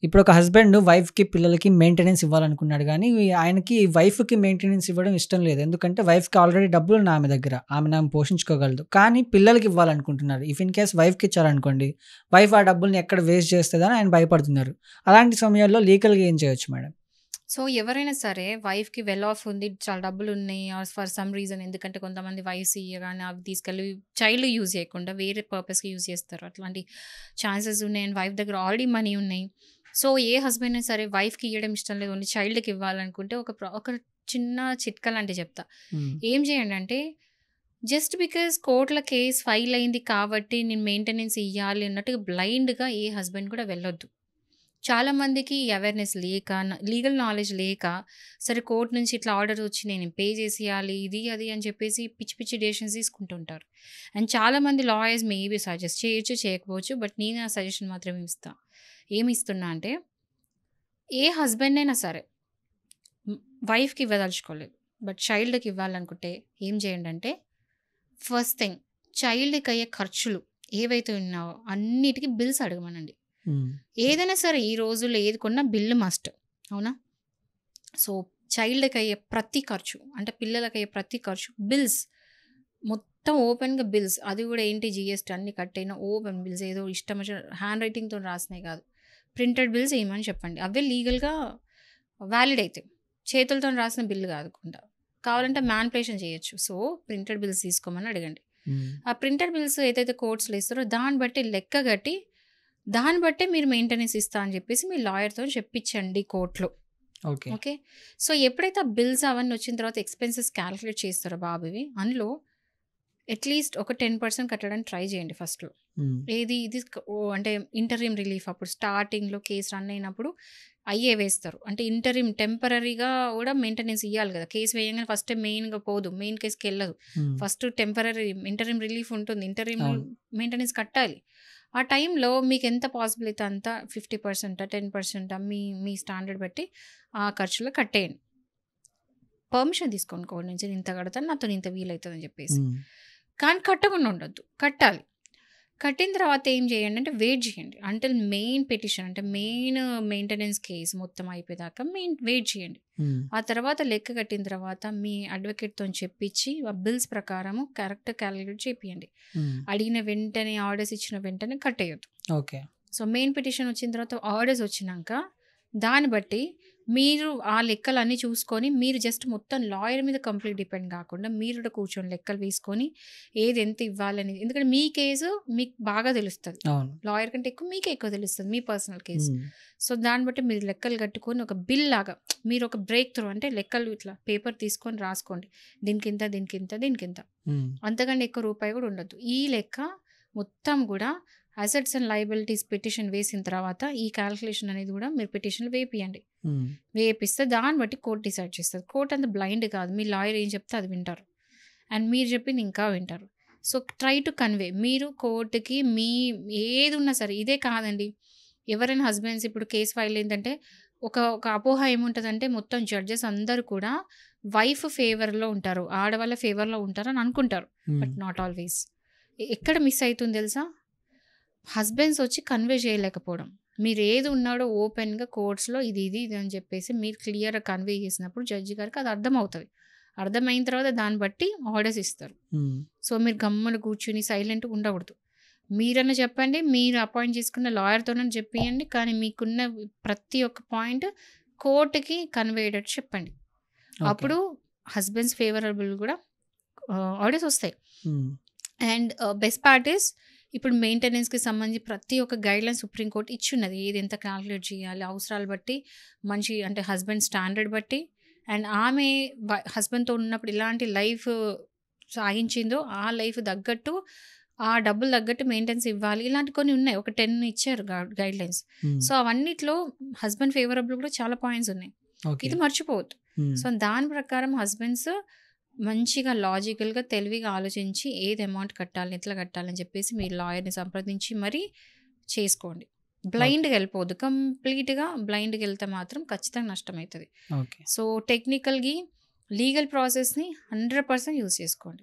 ఇప్పుడు ఒక హస్బెండ్ వైఫ్‌కి, పిల్లలకి మెయింటెనెన్స్ ఇవ్వాలనుకున్నాడు గానీ, ఆయనకి వైఫ్‌కి మెయింటెనెన్స్ ఇవ్వడం ఇష్టం లేదు. ఎందుకంటే వైఫ్‌కి ఆల్రెడీ డబ్బులున్నాయి ఆమె దగ్గర. ఆమెను పోషించుకోగలదు. కానీ పిల్లలకి ఇవ్వాలనుకుంటున్నారు. ఇఫ్ ఇన్ కేస్ వైఫ్‌కి ఇచ్చారనుకోండి, వైఫ్ ఆ డబ్బుల్ని ఎక్కడ వేస్ట్ చేస్తదని ఆయన భయపడుతున్నారు. అలాంటి సమయాల్లో లీగల్‌గా ఏం చేయొచ్చు మేడం? సో, ఎవరైనా సరే వైఫ్‌కి వెల్ ఆఫ్ ఉంది. చాలా డబ్బులున్నాయి ఫర్ సమ్ రీజన్ ఎందుకంటే కొంతమంది వైఫ్స్ ఇయ్యగానే అవి తీసుకెళ్ళి చైల్డ్ యూజ్ చేయకుండా వేరే పర్పస్‌కి యూజ్ చేస్తారు. అట్లాంటి ఛాన్సెస్ ఉన్నాయి. అండ్ వైఫ్ దగ్గర ఆల్రెడీ మనీ ఉన్నాయి. సో, ఏ హస్బెండ్ అయినా సరే వైఫ్‌కి ఇయ్యడం ఇష్టం లేదు. ఓన్లీ చైల్డ్‌కి ఇవ్వాలనుకుంటే ఒక చిన్న చిట్కా లాంటిది చెప్తా. హ్మ్. ఏం చేయండి అంటే జస్ట్ బికాజ్ కోర్ట్‌లో కేస్ ఫైల్ అయింది కాబట్టి నేను మెయింటెనెన్స్ ఇయ్యాలి అన్నట్టుగా బ్లైండ్‌గా ఏ హస్బెండ్ కూడా వెళ్ళొద్దు. చాలామందికి ఈ అవేర్‌నెస్ లేక, లీగల్ నాలెడ్జ్ లేక, సరే కోర్ట్ నుంచి ఇట్లా ఆర్డర్ వచ్చి నేను పే చేసేయాలి, ఇది, అది అని చెప్పేసి పిచ్చి, పిచ్చి డెసిషన్స్ తీసుకుంటుంటారు. అండ్ చాలామంది లాయర్స్ మేబీ సజెస్ట్ చేయొచ్చు, చేయకపోవచ్చు. బట్ నేను ఆ సజెషన్ మాత్రం ఇస్తా. ఏమిస్తున్నా అంటే, ఏ హస్బెండ్ అయినా సరే హ్మ్, వైఫ్‌కి ఇవ్వదలుచుకోలేదు. బట్ చైల్డ్‌కి ఇవ్వాలనుకుంటే ఏం చేయండంటే, ఫస్ట్ థింగ్ చైల్డ్‌కి అయ్యే ఖర్చులు ఏవైతే ఉన్నావో అన్నిటికి బిల్స్ అడగమనండి. హ్మ్. ఏదైనా సరే ఈ రోజుల్లో ఏది కొన్నా బిల్లు మస్ట్. అవునా? సో, చైల్డ్‌కి అయ్యే ప్రతి ఖర్చు అంటే పిల్లలకయ్యే ప్రతి ఖర్చు బిల్స్ మొత్తం ఓపెన్‌గా బిల్స్. అది కూడా ఏంటి జీఎస్టీ అన్నీ కట్టయిన ఓపెన్ బిల్స్ ఏదో ఇష్టం వచ్చిన హ్యాండ్ రైటింగ్‌తోని రాసినయి కాదు. ప్రింటెడ్ బిల్స్ ఏయమని చెప్పండి. అవే లీగల్‌గా వాలిడ్ అయితాయి. చేతులతోని రాసిన బిల్ కాకుండా. కావాలంటే మ్యానిపులేషన్ చేయొచ్చు. సో, ప్రింటెడ్ బిల్స్ తీసుకోమని అడగండి. హ్మ్. ఆ ప్రింటెడ్ బిల్స్ ఏదైతే కోర్ట్స్‌లో ఇస్తారో దాన్ని బట్టి లెక్క గట్టి, దాన్ని బట్టే మీరు మెయింటెనెన్స్ ఇస్తా అని చెప్పేసి మీ లాయర్‌తోని చెప్పించండి కోర్ట్‌లో. ఓకే. ఓకే. సో, ఎప్పుడైతే ఆ బిల్స్ అవన్నీ వచ్చిన తర్వాత ఎక్స్‌పెన్సెస్ కాలిక్యులేట్ చేస్తారో బాబువి, అందులో అట్‌లీస్ట్ ఒక 10% కట్టడానికి ట్రై చేయండి ఫస్ట్‌లో. హ్మ్. ఏది ఇది అంటే ఇంటరిమ్ రిలీఫ్ అప్పుడు స్టార్టింగ్‌లో కేస్ రన్ అయినప్పుడు అయ్యే వేస్తారు. అంటే ఇంటరిమ్ టెంపరరీగా కూడా మెయింటెనెన్స్ ఇయ్యాలి కదా! కేస్ వేయంగానే ఫస్టే మెయిన్‌గా పోదు. మెయిన్ కేస్‌కెళ్ళదు. హ్మ్. ఫస్ట్ టెంపరరీ ఇంటరిమ్ రిలీఫ్ ఉంటుంది. ఇంటరిమ్ అవును. మెయింటెనెన్స్ కట్టాలి. ఆ టైంలో మీకెంత పాసిబుల్ అయితే అంత 50%, 10% మీ మీ స్టాండర్డ్ బట్టి ఆ ఖర్చులో కట్టేయండి. పర్మిషన్ తీసుకోండి కోర్ట్ నుంచి. నేను ఇంత కడతాను. నాతోని ఇంత వీలైతదని చెప్పేసి. హ్మ్. కానీ కట్టకుండా ఉండొద్దు. కట్టాలి. కట్టిన తర్వాత ఏం చేయండి అంటే వెయిట్ చేయండి. అంటిల్ మెయిన్ పిటిషన్ అంటే మెయిన్ మెయింటెనెన్స్ కేస్ మొత్తం అయిపోయేదాకా వెయిట్ చేయండి. హ్మ్. ఆ తర్వాత లెక్క కట్టిన తర్వాత మీ అడ్వకేట్‌తోని చెప్పించి ఆ బిల్స్ ప్రకారము కరెక్ట్ కాలిక్యులేట్ చేపియండి. హ్మ్. అడిగిన వెంటనే ఆర్డర్స్ ఇచ్చిన వెంటనే కట్టేయొద్దు. ఓకే. సో, మెయిన్ పిటిషన్ వచ్చిన తర్వాత ఆర్డర్స్ వచ్చినంక, దాన్ని బట్టి మీరు ఆ లెక్కలన్నీ చూసుకొని, మీరు జస్ట్ మొత్తం లాయర్ మీద కంప్లీట్ డిపెండ్ గాకుండా, మీరు కూడా కూర్చొని లెక్కలు వేసుకొని, ఏది ఎంత ఇవ్వాలని ఎందుకంటే మీ కేసు మీకు బాగా తెలుస్తది. అవును. లాయర్ కంటే ఎక్కువ మీకే ఎక్కువ తెలుస్తది. మీ పర్సనల్ కేస్. హ్మ్. సో, దాన్ని బట్టి మీరు లెక్కలు కట్టుకొని ఒక బిల్ లాగా మీరు ఒక బ్రేక్ త్రూ అంటే లెక్కలు ఇట్లా పేపర్ తీసుకొని రాసుకోండి. దీనికింత, దీనికింత, దీనికింత. హ్మ్. అంతకంటే ఎక్కువ రూపాయి కూడా ఉండొద్దు. ఈ లెక్క మొత్తం గూడా అసెట్స్ అండ్ లయబిలిటీస్ పిటిషన్ వేసిన తర్వాత ఈ కాలిక్యులేషన్ అనేది కూడా మీరు పిటిషన్‌లో వేపియండి. హ్మ్. వేపిస్తే దాన్ని బట్టి కోర్ట్ డిసైడ్ చేస్తది. కోర్ట్ అంత బ్లైండ్ కాదు. మీ లాయర్ ఏం చెప్తే అది వింటారు. అండ్ మీరు చెప్పింది ఇంకా వింటారు. So, try to convey. మీరు కోర్ట్‌కి మీ ఏదున్నా సరే ఇదే కాదండి. ఎవరైనా హస్బెండ్స్ ఇప్పుడు కేస్ ఫైల్ అయిందంటే ఒక అపోహ ఏముంటదంటే మొత్తం జడ్జెస్ అందరూ కూడా వైఫ్ ఫేవర్‌లో ఉంటారు. ఆడవాళ్ళ ఫేవర్‌లో ఉంటారని అనుకుంటారు. హ్మ్. But not always. ఎక్కడ మిస్ అయితుంది తెలుసా? హస్బెండ్స్ వచ్చి కన్వే చేయలేకపోవడం. మీరేది ఉన్నాడో ఓపెన్‌గా కోర్ట్స్‌లో ఇది అని చెప్పేసి మీరు క్లియర్‌గా కన్వే చేసినప్పుడు జడ్జి గారికి అది అర్థమవుతది. అర్థమైన తర్వాత దాన్ని బట్టి ఆర్డర్స్ ఇస్తారు. హ్మ్. సో, మీరు గమ్మున కూర్చొని సైలెంట్‌గా ఉండకూడదు. మీరన్నా చెప్పండి. మీరు అపాయింట్ చేసుకున్న లాయర్‌తోనన్నా చెప్పియండి. కానీ మీకున్న ప్రతి ఒక్క పాయింట్ కోర్ట్‌కి కన్వే అయ్యేటట్టు చెప్పండి. ఓకే. అప్పుడు హస్బెండ్స్ ఫేవరబుల్ కూడా ఆర్డర్స్ వస్తాయి. హ్మ్. అండ్ బెస్ట్ పార్ట్ ఈస్ ఇప్పుడు మెయింటెనెన్స్‌కి సంబంధించి ప్రతి ఒక్క గైడ్‌లైన్ సుప్రీం కోర్ట్ ఇచ్చున్నది. ఏది ఎంత కాలిక్యులేట్ చేయాలి, అవసరాలు బట్టి మంచి అంటే హస్బెండ్ స్టాండర్డ్ బట్టి అండ్ ఆమె హస్బెండ్‌తో ఉన్నప్పుడు ఇలాంటి లైఫ్ సాగించిందో, ఆ లైఫ్ తగ్గట్టు, ఆ డబ్బులు తగ్గట్టు మెయింటెనెన్స్ ఇవ్వాలి. ఇలాంటి కొన్ని ఉన్నాయి. ఒక 10 ఇచ్చారు గైడ్‌లైన్స్. హ్మ్. సో, అవన్నిట్లో హస్బెండ్ ఫేవరబుల్ కూడా చాలా పాయింట్స్ ఉన్నాయి. ఓకే. ఇది మర్చిపోవద్దు. హ్మ్. సో, దాని ప్రకారం హస్బెండ్స్ మంచిగా లాజికల్‌గా, తెలివిగా ఆలోచించి ఏది అమౌంట్ కట్టాలి, ఎట్లా కట్టాలని చెప్పేసి మీరు లాయర్‌ని సంప్రదించి మరీ చేసుకోండి. ఓకే. బ్లైండ్‌గా వెళ్ళిపోవద్దు. కంప్లీట్‌గా బ్లైండ్‌గా వెళ్తే మాత్రం ఖచ్చితంగా నష్టమైతది. ఓకే. సో, టెక్నికల్‌గా లీగల్ ప్రాసెస్‌ని 100% యూజ్ చేసుకోండి.